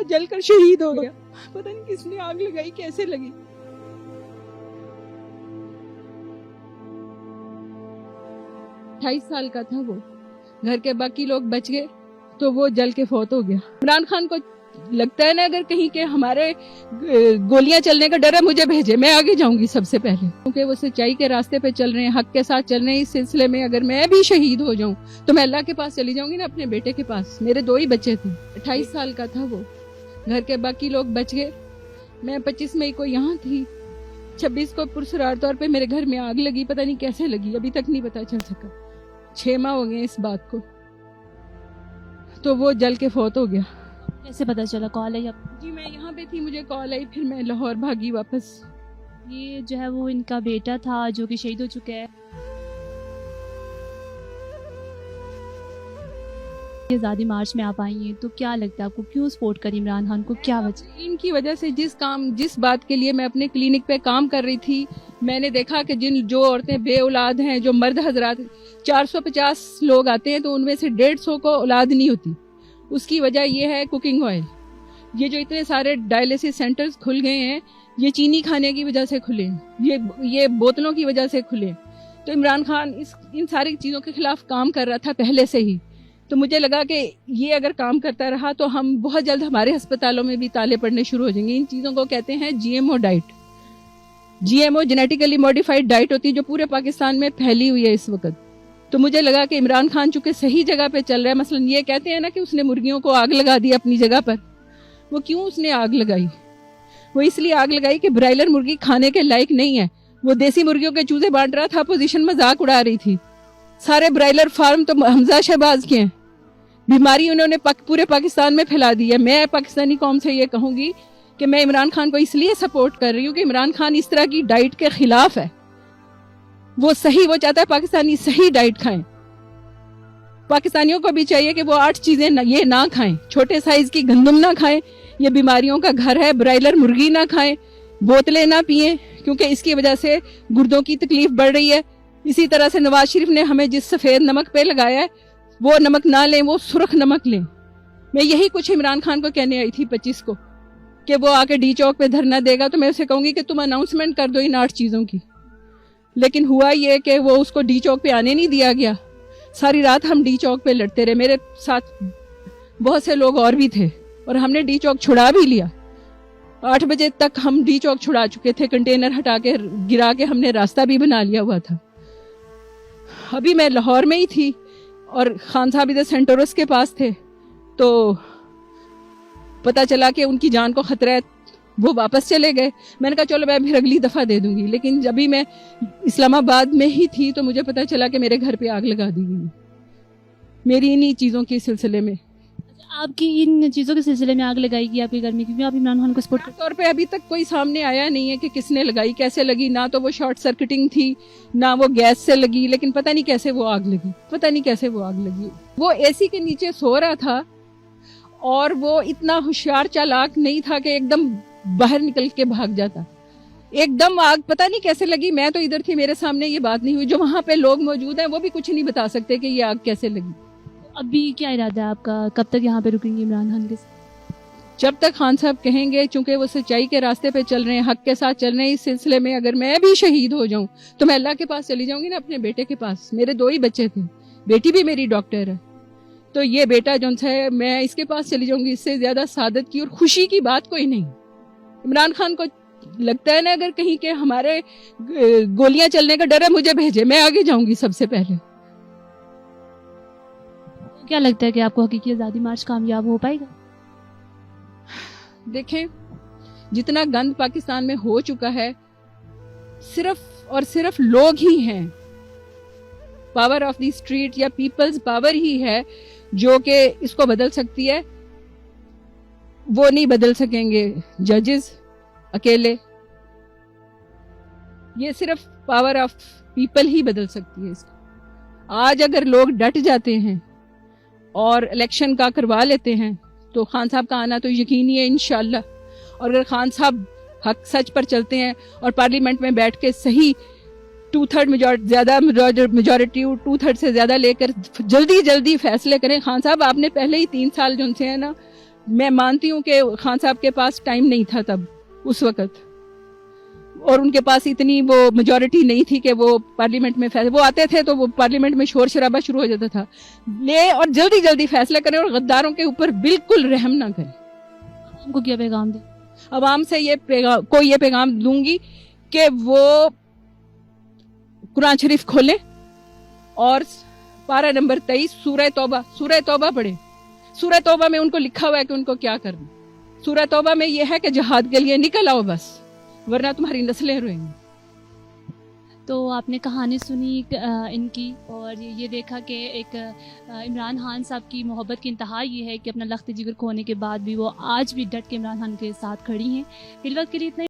जल कर शहीद हो गया। पता नहीं किसने आग लगाई, कैसे लगी। अट्ठाईस साल का था वो, घर के बाकी लोग बच गए तो वो जल के फौत हो गया। इमरान खान को लगता है ना अगर कहीं के हमारे गोलियां चलने का डर है, मुझे भेजे, मैं आगे जाऊंगी सबसे पहले, क्योंकि वो सच्चाई के रास्ते पे चल रहे हैं, हक के साथ चल रहे हैं। इस सिलसिले में अगर मैं भी शहीद हो जाऊं तो मैं अल्लाह के पास चली जाऊंगी ना, अपने बेटे के पास। मेरे 2 ही बच्चे थे। 28 साल का था वो, घर के बाकी लोग बच गए। मैं 25 मई को यहाँ थी, 26 को पुरसरार तौर पे मेरे घर में आग लगी। पता नहीं कैसे लगी, अभी तक नहीं पता चल सका। 6 माह हो गए इस बात को। तो वो जल के फौत हो गया। कैसे पता चला? कॉल आई आप? जी मैं यहाँ पे थी, मुझे कॉल आई, फिर मैं लाहौर भागी वापस। ये जो है वो इनका बेटा था जो कि शहीद हो चुका है। आज़ादी मार्च में आप आई हैं, तो क्या लगता है आपको, क्यों सपोर्ट करी इमरान खान को, क्या वजह? इनकी वजह से जिस बात के लिए मैं अपने क्लिनिक पे काम कर रही थी, मैंने देखा कि जो औरतें बे औलाद हैं, जो मर्द हजरात 450 लोग आते हैं तो उनमें से 150 को औलाद नहीं होती। उसकी वजह ये है कुकिंग ऑयल। ये जो इतने सारे डायलिसिस सेंटर्स खुल गए हैं, ये चीनी खाने की वजह से खुले, ये बोतलों की वजह से खुले। तो इमरान खान इन सारी चीज़ों के खिलाफ काम कर रहा था पहले से ही। तो मुझे लगा कि ये अगर काम करता रहा तो हम बहुत जल्द हमारे अस्पतालों में भी ताले पड़ने शुरू हो जाएंगे। इन चीज़ों को कहते हैं GMO diet. GMO genetically modified diet होती है, जो पूरे पाकिस्तान में फैली हुई है इस वक्त। तो मुझे लगा कि इमरान खान चूंकि सही जगह पे चल रहा है, मसलन ये कहते हैं ना कि उसने मुर्गियों को आग लगा दी अपनी जगह पर। वो क्यों उसने आग लगाई? वो इसलिए आग लगाई कि ब्रायलर मुर्गी खाने के लायक नहीं है। वो देसी मुर्गियों के चूजे बांट रहा था, अपोजिशन मजाक उड़ा रही थी। सारे ब्रायलर फार्म तो हमजा शहबाज के हैं। बीमारी उन्होंने पूरे पाकिस्तान में फैला दी है। मैं पाकिस्तानी कौम से ये कहूंगी कि मैं इमरान खान को इसलिए सपोर्ट कर रही हूँ कि इमरान खान इस तरह की डाइट के खिलाफ है। वो चाहता है पाकिस्तानी सही डाइट खाएं। पाकिस्तानियों को भी चाहिए कि वो 8 चीजें ये ना खाएं। छोटे साइज की गंदम ना खाएं, ये बीमारियों का घर है। ब्रायलर मुर्गी ना खाएं, बोतलें ना पिएं, क्योंकि इसकी वजह से गुर्दों की तकलीफ बढ़ रही है। इसी तरह से नवाज शरीफ ने हमें जिस सफेद नमक पे लगाया है, वो नमक ना लें, वो सुर्ख नमक लें। मैं यही कुछ इमरान खान को कहने आई थी 25 को कि वो आके डी चौक पे धरना देगा, तो मैं उसे कहूंगी कि तुम अनाउंसमेंट कर दो इन 8 चीजों की। लेकिन हुआ ये कि वो उसको डी चौक पे आने नहीं दिया गया। सारी रात हम डी चौक पे लड़ते रहे। मेरे साथ बहुत से लोग और भी थे और हमने डी चौक छुड़ा भी लिया। 8 बजे तक हम डी चौक छुड़ा चुके थे। कंटेनर हटा के गिरा के हमने रास्ता भी बना लिया हुआ था। अभी मैं लाहौर में ही थी और खान साहब इधर सेंटोरस के पास थे, तो पता चला कि उनकी जान को खतरा है। वो वापस चले गए। मैंने कहा चलो मैं फिर अगली दफा दे दूंगी। लेकिन जब भी मैं इस्लामाबाद में ही थी तो मुझे पता चला कि मेरे घर पे आग लगा दी गई, मेरी इन्हीं चीजों के सिलसिले में। आपकी इन चीज़ों के सिलसिले में आग लगाई गई आपके घर में, क्योंकि आप इमरान खान को सपोर्ट करते तौर पे अभी तक कोई सामने आया नहीं है कि किसने लगाई, कैसे लगी। ना तो वो शॉर्ट सर्किटिंग थी, ना वो गैस से लगी, लेकिन पता नहीं कैसे वो आग लगी। वो एसी के नीचे सो रहा था और वो इतना होशियार चालाक नहीं था कि एकदम बाहर निकल के भाग जाता। एकदम आग पता नहीं कैसे लगी। मैं तो इधर थी, मेरे सामने ये बात नहीं हुई। जो वहां पे लोग मौजूद हैं वो भी कुछ नहीं बता सकते कि ये आग कैसे लगी। अभी क्या इरादा है आपका, कब तक यहाँ पे रुकेंगे इमरान खान के साथ? जब तक खान साहब कहेंगे, चूंकि वो सच्चाई के रास्ते पे चल रहे हैं, हक के साथ चल रहे हैं। इस सिलसिले में अगर मैं भी शहीद हो जाऊं तो मैं अल्लाह के पास चली जाऊंगी ना, अपने बेटे के पास। मेरे 2 ही बच्चे थे, बेटी भी मेरी डॉक्टर है। तो ये बेटा जो है, मैं इसके पास चली जाऊंगी। इससे ज्यादा सादत की और खुशी की बात कोई नहीं। इमरान खान को लगता है ना अगर कहीं के हमारे गोलियां चलने का डर है, मुझे भेजे, मैं आगे जाऊंगी सबसे पहले। क्या लगता है कि आपको हकीकी आज़ादी मार्च कामयाब हो पाएगा? देखें, जितना गंद पाकिस्तान में हो चुका है, सिर्फ और सिर्फ लोग ही हैं, पावर ऑफ द स्ट्रीट या पीपल्स पावर ही है जो कि इसको बदल सकती है। वो नहीं बदल सकेंगे जजेस अकेले। ये सिर्फ पावर ऑफ पीपल ही बदल सकती है इसको। आज अगर लोग डट जाते हैं और इलेक्शन का करवा लेते हैं तो खान साहब का आना तो यकीनी है इंशाल्लाह। और अगर खान साहब हक सच पर चलते हैं और पार्लियामेंट में बैठ के सही 2/3 मेजॉरिटी 2/3 से ज्यादा लेकर जल्दी फैसले करें। खान साहब आपने पहले ही 3 साल जो है ना मैं मानती हूँ कि खान साहब के पास टाइम नहीं था तब उस वक्त, और उनके पास इतनी वो मेजॉरिटी नहीं थी कि वो पार्लियामेंट में फैसले, वो आते थे तो वो पार्लियामेंट में शोर शराबा शुरू हो जाता था, ले और जल्दी जल्दी फैसला करें और गद्दारों के ऊपर बिल्कुल रहम ना करें। हमको क्या पैगाम दें? अवाम से ये पैगाम दूंगी कि वो कुरान शरीफ खोलें और पारा नंबर 23 सूरह तौबा पढ़े। सूरह तौबा में उनको लिखा हुआ है कि उनको क्या करना। सूरह तौबा में ये है कि जिहाद के लिए निकल आओ बस, वरना तुम्हारी नस्लें रोएंगी। तो आपने कहानी सुनी इनकी, और ये देखा कि एक इमरान खान साहब की मोहब्बत की इंतहा ये है कि अपना लख्त जिगर खोने के बाद भी वो आज भी डट के इमरान खान के साथ खड़ी हैं। फिलहाल के लिए इतना